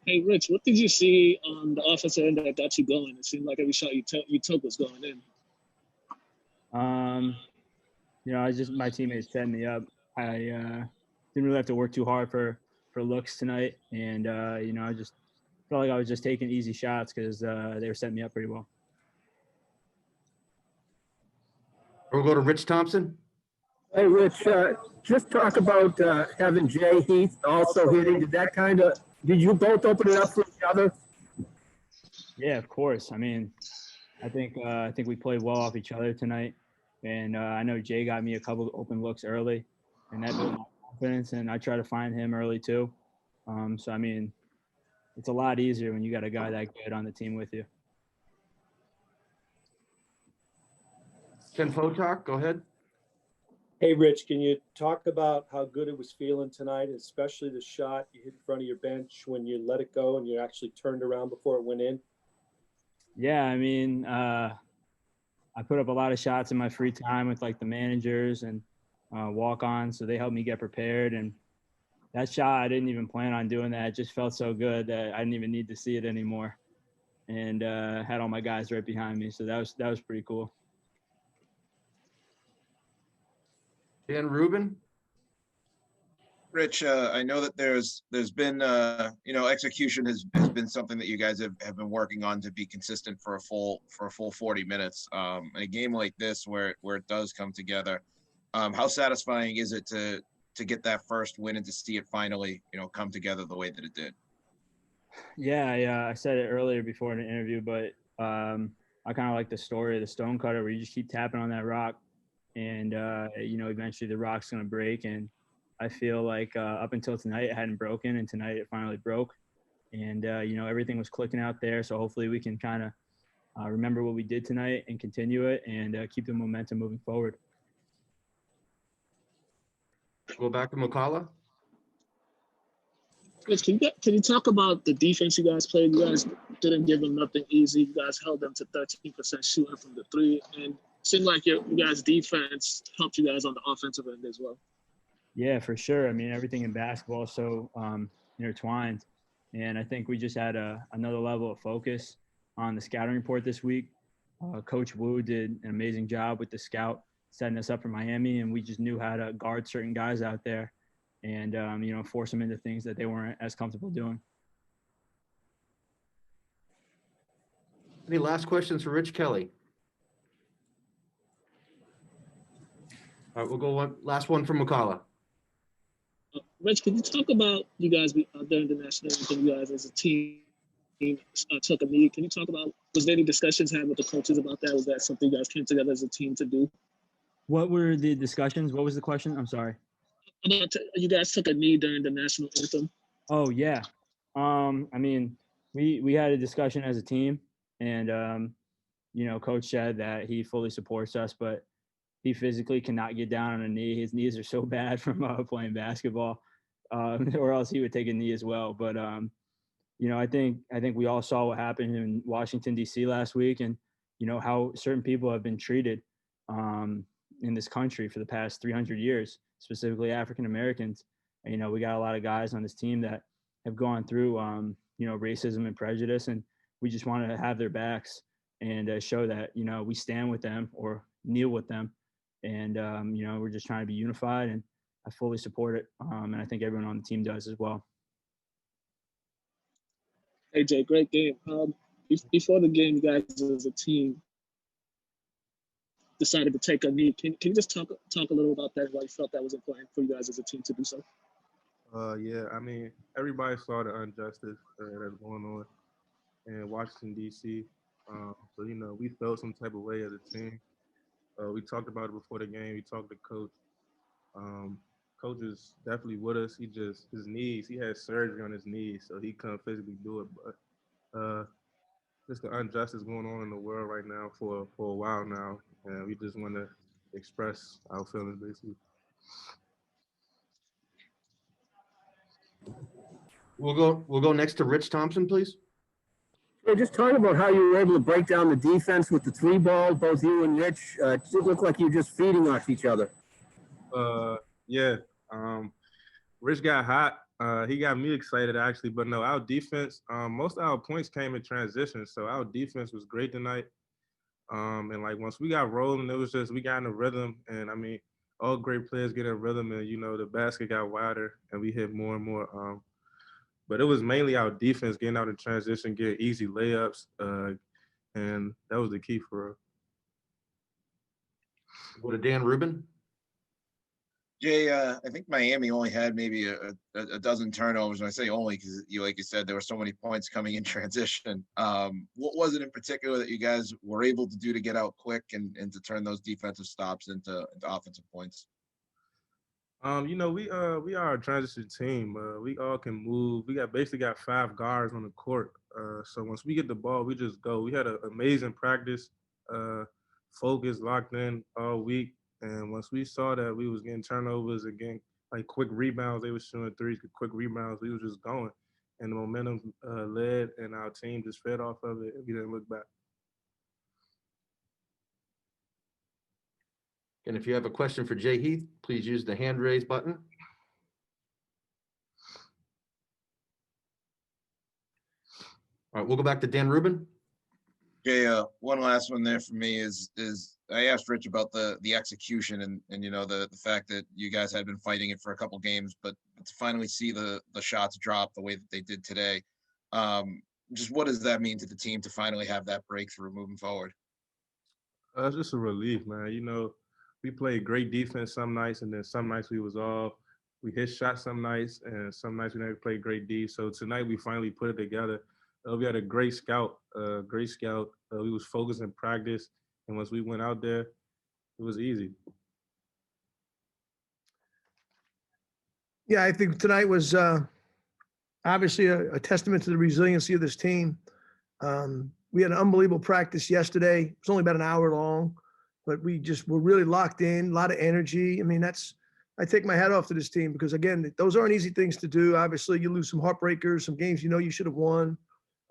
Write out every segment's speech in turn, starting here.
Hey, Rich, what did you see on the offensive end that got you going? It seemed like every shot you took was going in. Um, I just my teammates set me up. I didn't really have to work too hard for looks tonight, and I just felt like I was just taking easy shots because they were setting me up pretty well. We'll go to Rich Thompson. Hey, Rich, just talk about having Jay Heath also hitting. Did you both open it up for each other? Yeah, of course. I mean, I think we played well off each other tonight, and I know Jay got me a couple open looks early, and that built my confidence. And I try to find him early too. So I mean, it's a lot easier when you got a guy that good on the team with you. Ken Fotok, go ahead. Hey, Rich, can you talk about how good it was feeling tonight, especially the shot you hit in front of your bench when you let it go and you actually turned around before it went in? Yeah, I mean, I put up a lot of shots in my free time with like the managers and walk-ons, so they helped me get prepared. And that shot, I didn't even plan on doing that. It just felt so good that I didn't even need to see it anymore, and had all my guys right behind me, so that was pretty cool. Dan Rubin. Rich, I know that there's been execution has been something that you guys have been working on to be consistent for a full 40 minutes. In a game like this where it does come together, how satisfying is it to get that first win and to see it finally come together the way that it did? Yeah, I said it earlier before in an interview, but I kind of like the story of the stone cutter where you just keep tapping on that rock, and eventually the rock's gonna break. And I feel like up until tonight it hadn't broken, and tonight it finally broke. And everything was clicking out there. So hopefully we can kind of remember what we did tonight and continue it and keep the momentum moving forward. Go back to McCullough. Rich, can you talk about the defense you guys played? You guys didn't give them nothing easy. You guys held them to 13% shooting from the three, and it seemed like you guys' defense helped you guys on the offensive end as well. Yeah, for sure. I mean, everything in basketball is so intertwined, and I think we just had another level of focus on the scouting report this week. Coach Wu did an amazing job with the scout setting us up for Miami, and we just knew how to guard certain guys out there and force them into things that they weren't as comfortable doing. Any last questions for Rich Kelly? All right, we'll go last one from McCullough. Rich, can you talk about you guys during the national anthem, you guys as a team took a knee? Can you talk about, was there any discussions had with the coaches about that? Was that something you guys came together as a team to do? What were the discussions? What was the question? I'm sorry. You guys took a knee during the national anthem. Oh yeah. I mean, we had a discussion as a team, and Coach said that he fully supports us, but he physically cannot get down on a knee. His knees are so bad from playing basketball, or else he would take a knee as well. But I think we all saw what happened in Washington D.C. last week, and how certain people have been treated in this country for the past 300 years, specifically African Americans. And, we got a lot of guys on this team that have gone through racism and prejudice, and we just want to have their backs and show that we stand with them or kneel with them. And, we're just trying to be unified, and I fully support it. And I think everyone on the team does as well. Hey, Jay, great game. Before the game, you guys as a team decided to take a knee. Can you just talk a little about that, why you felt that was important for you guys as a team to do so? Yeah, I mean, everybody saw the injustice that's going on in Washington, D.C. So, we felt some type of way as a team. We talked about it before the game. We talked to Coach. Coach is definitely with us. His knees, he had surgery on his knees, so he couldn't physically do it. But just the injustice going on in the world right now for a while now, and we just want to express our feelings, basically. We'll go next to Rich Thompson, please. Yeah, just talk about how you were able to break down the defense with the three ball, both you and Rich. It looked like you were just feeding off each other. Yeah. Rich got hot. He got me excited actually, but no, our defense, most of our points came in transition. So our defense was great tonight. And like once we got rolling, it was just we got in a rhythm. And I mean, all great players get in rhythm, and the basket got wider, and we hit more and more. But it was mainly our defense getting out in transition, getting easy layups, and that was the key for us. Go to Dan Rubin. Jay, I think Miami only had maybe a dozen turnovers. And I say only because, like you said, there were so many points coming in transition. What was it in particular that you guys were able to do to get out quick and to turn those defensive stops into offensive points? We are a transition team. We all can move. We basically got 5 guards on the court. So once we get the ball, we just go. We had an amazing practice, focus, locked in all week. And once we saw that we was getting turnovers and getting like quick rebounds, they were shooting threes, quick rebounds. We was just going, and the momentum led, and our team just fed off of it. We didn't look back. And if you have a question for Jay Heath, please use the hand raise button. All right, we'll go back to Dan Rubin. Jay, one last one there for me is I asked Rich about the execution and the fact that you guys had been fighting it for a couple games, but to finally see the shots drop the way that they did today, just what does that mean to the team to finally have that breakthrough moving forward? It's just a relief, man. We played great defense some nights, and then some nights we was off. We hit shots some nights, and some nights we never played great D. So tonight we finally put it together. We had a great scout. We was focused in practice, and once we went out there, it was easy. Yeah, I think tonight was obviously a testament to the resiliency of this team. We had an unbelievable practice yesterday. It was only about an hour long, but we just were really locked in, a lot of energy. I mean, I take my hat off to this team because, again, those aren't easy things to do. Obviously, you lose some heartbreakers, some games you should have won.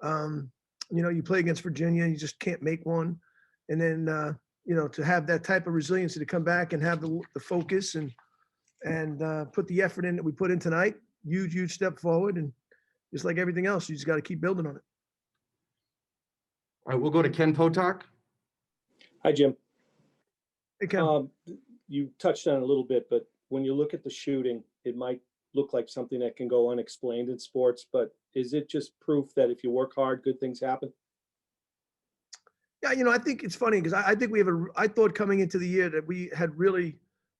You play against Virginia, you just can't make one. And then, to have that type of resiliency to come back and have the focus and put the effort in that we put in tonight, huge step forward. And just like everything else, you just got to keep building on it. All right, we'll go to Ken Potok. Hi, Jim. Hey, Ken. You touched on it a little bit, but when you look at the shooting, it might look like something that can go unexplained in sports, but is it just proof that if you work hard, good things happen? Yeah, I think it's funny because I think I thought coming into the year that we had really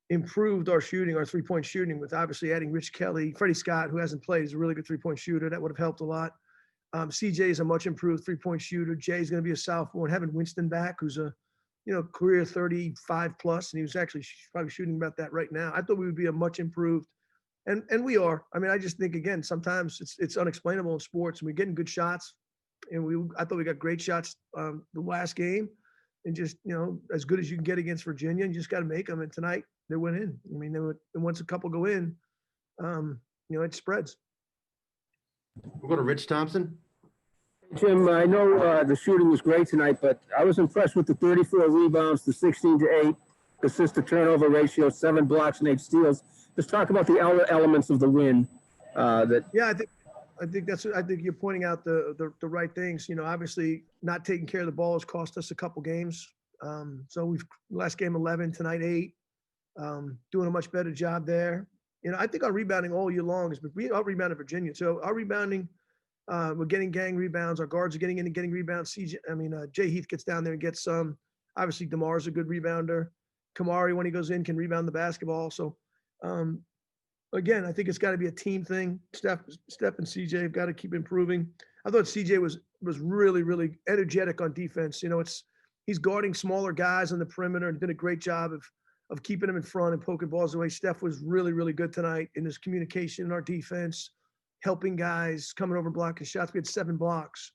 improved our shooting, our three-point shooting, with obviously adding Rich Kelly. Freddie Scott, who hasn't played, is a really good three-point shooter. That would have helped a lot. CJ is a much improved three-point shooter. Jay's going to be a sophomore. And having Winston back, who's a career 35 plus, and he was actually probably shooting about that right now. I thought we would be a much improved, and we are. I mean, I just think, again, sometimes it's unexplainable in sports, and we're getting good shots, and I thought we got great shots the last game, and just as good as you can get against Virginia, you just got to make them. And tonight they went in. I mean, and once a couple go in, it spreads. We'll go to Rich Thompson. Jim, I know the shooting was great tonight, but I was impressed with the 34 rebounds, the 16-8, assist to turnover ratio, 7 blocks and 8 steals. Just talk about the elements of the win. Yeah, I think you're pointing out the right things. Obviously not taking care of the ball has cost us a couple games. So we've last game 11, tonight 8. Doing a much better job there. I think our rebounding all year long is, but we out rebounded Virginia. So our rebounding, we're getting gang rebounds. Our guards are getting in and getting rebounds. Jay Heath gets down there and gets some. Obviously, DeMar's a good rebounder. Kamari, when he goes in, can rebound the basketball. So, again, I think it's got to be a team thing. Steph and CJ have got to keep improving. I thought CJ was really, really energetic on defense. He's guarding smaller guys on the perimeter and did a great job of keeping them in front and poking balls away. Steph was really, really good tonight in his communication in our defense, helping guys, coming over blocking shots. We had 7 blocks.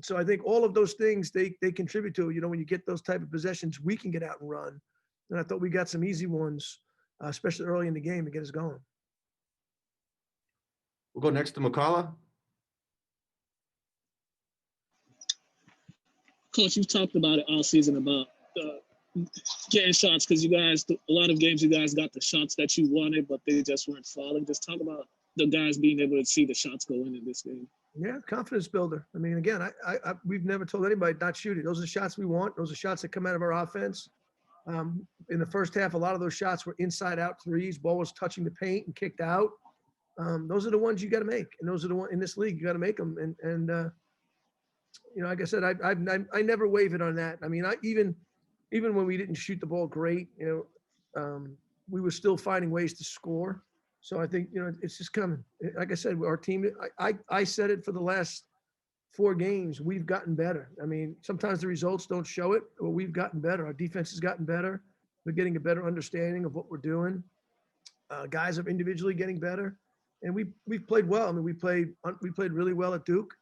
So I think all of those things, they contribute to, when you get those type of possessions, we can get out and run. And I thought we got some easy ones, especially early in the game, to get us going. We'll go next to McCullough. Coach, you've talked about it all season about getting shots because a lot of games you guys got the shots that you wanted, but they just weren't falling. Just talk about the guys being able to see the shots go in this game? Yeah, confidence builder. I mean, again, we've never told anybody not shoot it. Those are the shots we want. Those are shots that come out of our offense. In the first half, a lot of those shots were inside out threes. Ball was touching the paint and kicked out. Those are the ones you got to make, and those are the ones in this league you got to make them. And you know, like I said, I never wavered on that. I mean, even when we didn't shoot the ball great, you know, we were still finding ways to score. So I think, you know, it's just coming. Like I said, our team, I said it for the last 4 games, we've gotten better. I mean, sometimes the results don't show it, but we've gotten better. Our defense has gotten better. We're getting a better understanding of what we're doing. Guys are individually getting better, and we've played well. I mean, we played really well at Duke.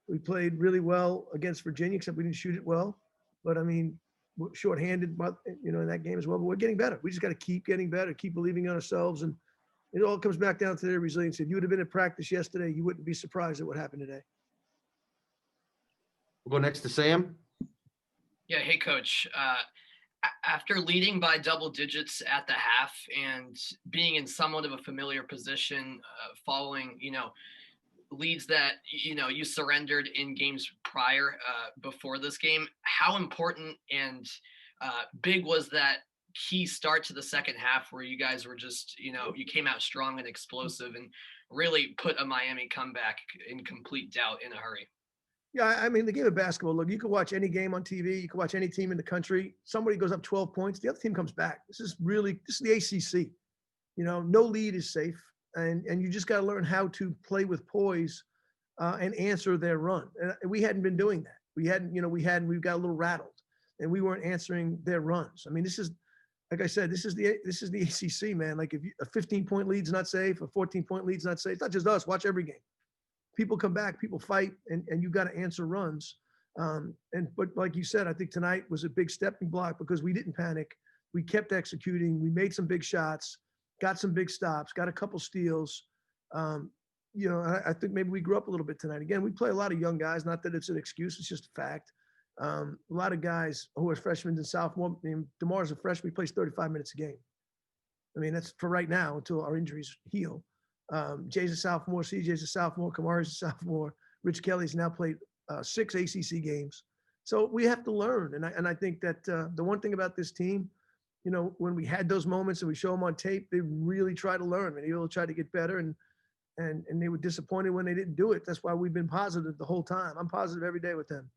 We played really well against Virginia, except we didn't shoot it well. But I mean, we're shorthanded, you know, in that game as well. But we're getting better. We just got to keep getting better, keep believing in ourselves, and it all comes back down to their resilience. If you would have been at practice yesterday, you wouldn't be surprised at what happened today. We'll go next to Sam. Yeah, hey, Coach. After leading by double digits at the half and being in somewhat of a familiar position following, you know, leads that, you know, you surrendered in games prior before this game, how important and big was that key start to the second half where you guys were just, you know, you came out strong and explosive and really put a Miami comeback in complete doubt in a hurry? Yeah, I mean, the game of basketball, look, you can watch any game on TV. You can watch any team in the country. Somebody goes up 12 points. The other team comes back. This is the ACC. You know, no lead is safe. And you just got to learn how to play with poise and answer their run. And we hadn't been doing that. We got a little rattled and we weren't answering their runs. I mean, this is, like I said, this is the ACC, man. Like if a 15-point lead's not safe, a 14-point lead's not safe. It's not just us. Watch every game. People come back, people fight, and you got to answer runs. But like you said, I think tonight was a big stepping block because we didn't panic. We kept executing. We made some big shots, got some big stops, got a couple steals. You know, I think maybe we grew up a little bit tonight. Again, we play a lot of young guys. Not that it's an excuse; it's just a fact. A lot of guys who are freshmen and sophomore. I mean, DeMar's a freshman. He plays 35 minutes a game. I mean, that's for right now until our injuries heal. Jay's a sophomore, CJ's a sophomore, Kamari's a sophomore, Rich Kelly's now played 6 ACC games. So we have to learn. And I think that the one thing about this team, you know, when we had those moments and we show them on tape, they really try to learn and they really try to get better and they were disappointed when they didn't do it. That's why we've been positive the whole time. I'm positive every day with them.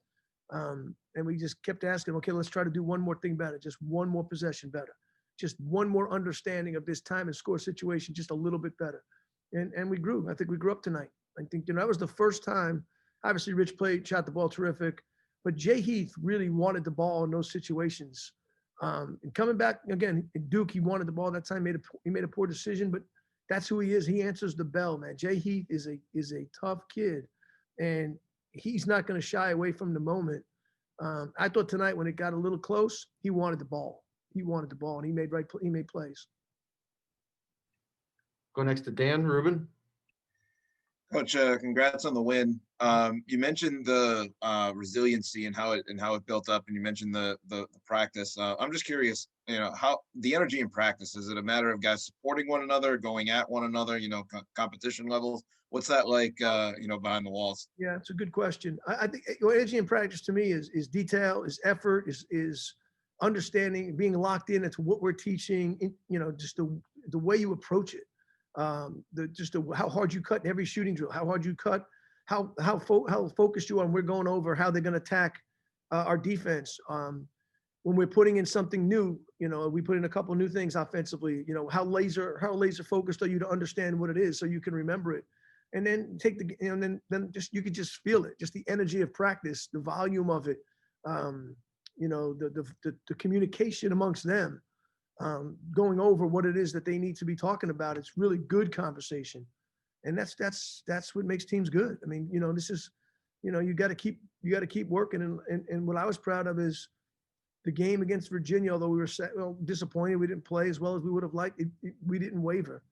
And we just kept asking, okay, let's try to do one more thing better, just one more possession better, just one more understanding of this time and score situation, just a little bit better. And we grew. I think we grew up tonight. I think, you know, that was the first time. Obviously, Rich shot the ball terrific, but Jay Heath really wanted the ball in those situations. And coming back again, in Duke, he wanted the ball that time. He made a poor decision, but that's who he is. He answers the bell, man. Jay Heath is a tough kid, and he's not going to shy away from the moment. I thought tonight when it got a little close, he wanted the ball. He wanted the ball, and he made plays. Go next to Dan Rubin. Coach, congrats on the win. You mentioned the resiliency and how it built up, and you mentioned the practice. I'm just curious, you know, how the energy in practice, is it a matter of guys supporting one another, going at one another, you know, competition levels? What's that like, you know, behind the walls? Yeah, it's a good question. I think energy in practice to me is detail, is effort, is understanding, being locked in into what we're teaching. You know, just the way you approach it. How hard you cut in every shooting drill, how hard you cut, how focused you are, and we're going over how they're going to attack our defense. When we're putting in something new, you know, we put in a couple new things offensively. You know, how laser focused are you to understand what it is so you can remember it, and then then just you could just feel it, just the energy of practice, the volume of it. You know, the communication amongst them. Going over what it is that they need to be talking about. It's really good conversation. And that's what makes teams good. I mean, you know, this is, you know, you got to keep working. And what I was proud of is the game against Virginia, although we were disappointed, we didn't play as well as we would have liked. We didn't waver.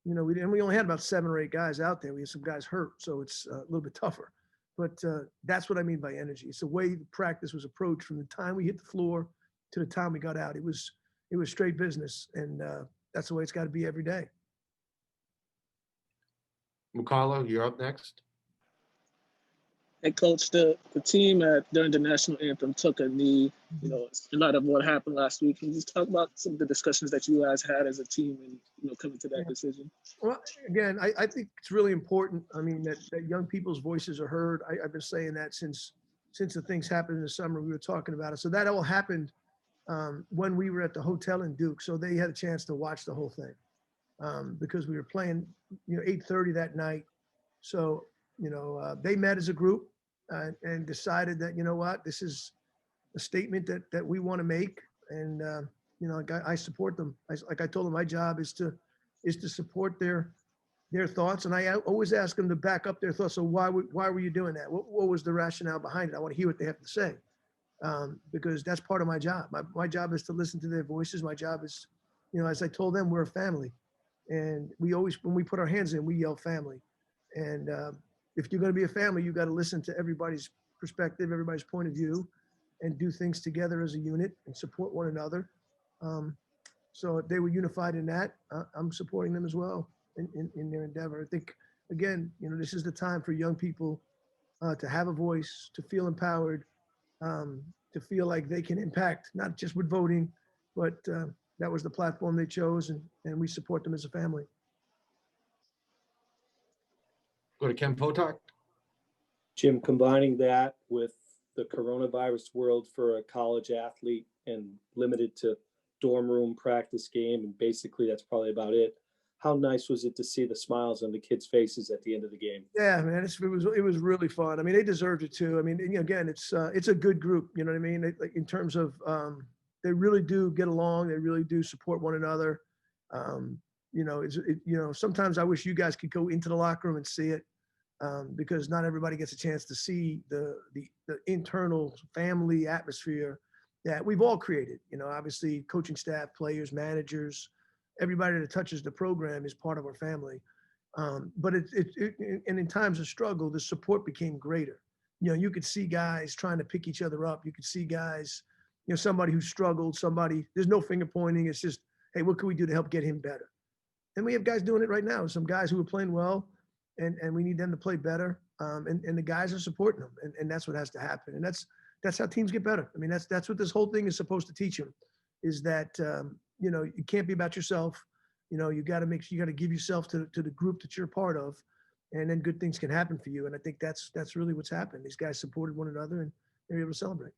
You know, we only had about 7 or 8 guys out there. We had some guys hurt, so it's a little bit tougher. But that's what I mean by energy. It's the way the practice was approached from the time we hit the floor to the time we got out. It was straight business, and that's the way it's got to be every day. McCullough, you're up next. And coach, the team during the national anthem took a knee. You know, in light of what happened last week. Can you just talk about some of the discussions that you guys had as a team and, you know, coming to that decision? Well, again, I think it's really important. I mean, that young people's voices are heard. I've been saying that since the things happened in the summer. We were talking about it. So that all happened when we were at the hotel in Duke. So they had a chance to watch the whole thing because we were playing, you know, 8:30 that night. So, you know, they met as a group and decided that, you know what, this is a statement that we want to make. And, you know, I support them. Like I told them, my job is to support their thoughts. And I always ask them to back up their thoughts. So why were you doing that? What was the rationale behind it? I want to hear what they have to say because that's part of my job. My job is to listen to their voices. My job is, you know, as I told them, we're a family. And we always, when we put our hands in, we yell family. And if you're going to be a family, you got to listen to everybody's perspective, everybody's point of view, and do things together as a unit and support one another. So if they were unified in that, I'm supporting them as well in their endeavor. I think, again, you know, this is the time for young people to have a voice, to feel empowered, to feel like they can impact, not just with voting, but that was the platform they chose, and we support them as a family. Go to Ken Potok. Jim, combining that with the coronavirus world for a college athlete and limited to dorm room practice game, and basically that's probably about it. How nice was it to see the smiles on the kids' faces at the end of the game? Yeah, man, it was really fun. I mean, they deserved it too. I mean, and again, it's a good group. You know what I mean? Like in terms of they really do get along. They really do support one another. You know, sometimes I wish you guys could go into the locker room and see it because not everybody gets a chance to see the internal family atmosphere that we've all created. You know, obviously, coaching staff, players, managers, everybody that touches the program is part of our family. But and in times of struggle, the support became greater. You know, you could see guys trying to pick each other up. You could see guys, you know, somebody who struggled, there's no finger pointing. It's just, hey, what can we do to help get him better? And we have guys doing it right now. Some guys who are playing well, and we need them to play better. And the guys are supporting them. And that's what has to happen. And that's how teams get better. I mean, that's what this whole thing is supposed to teach them, is that, you know, you can't be about yourself. You know, you got to give yourself to the group that you're a part of, and then good things can happen for you. And I think that's really what's happened. These guys supported one another, and they're able to celebrate.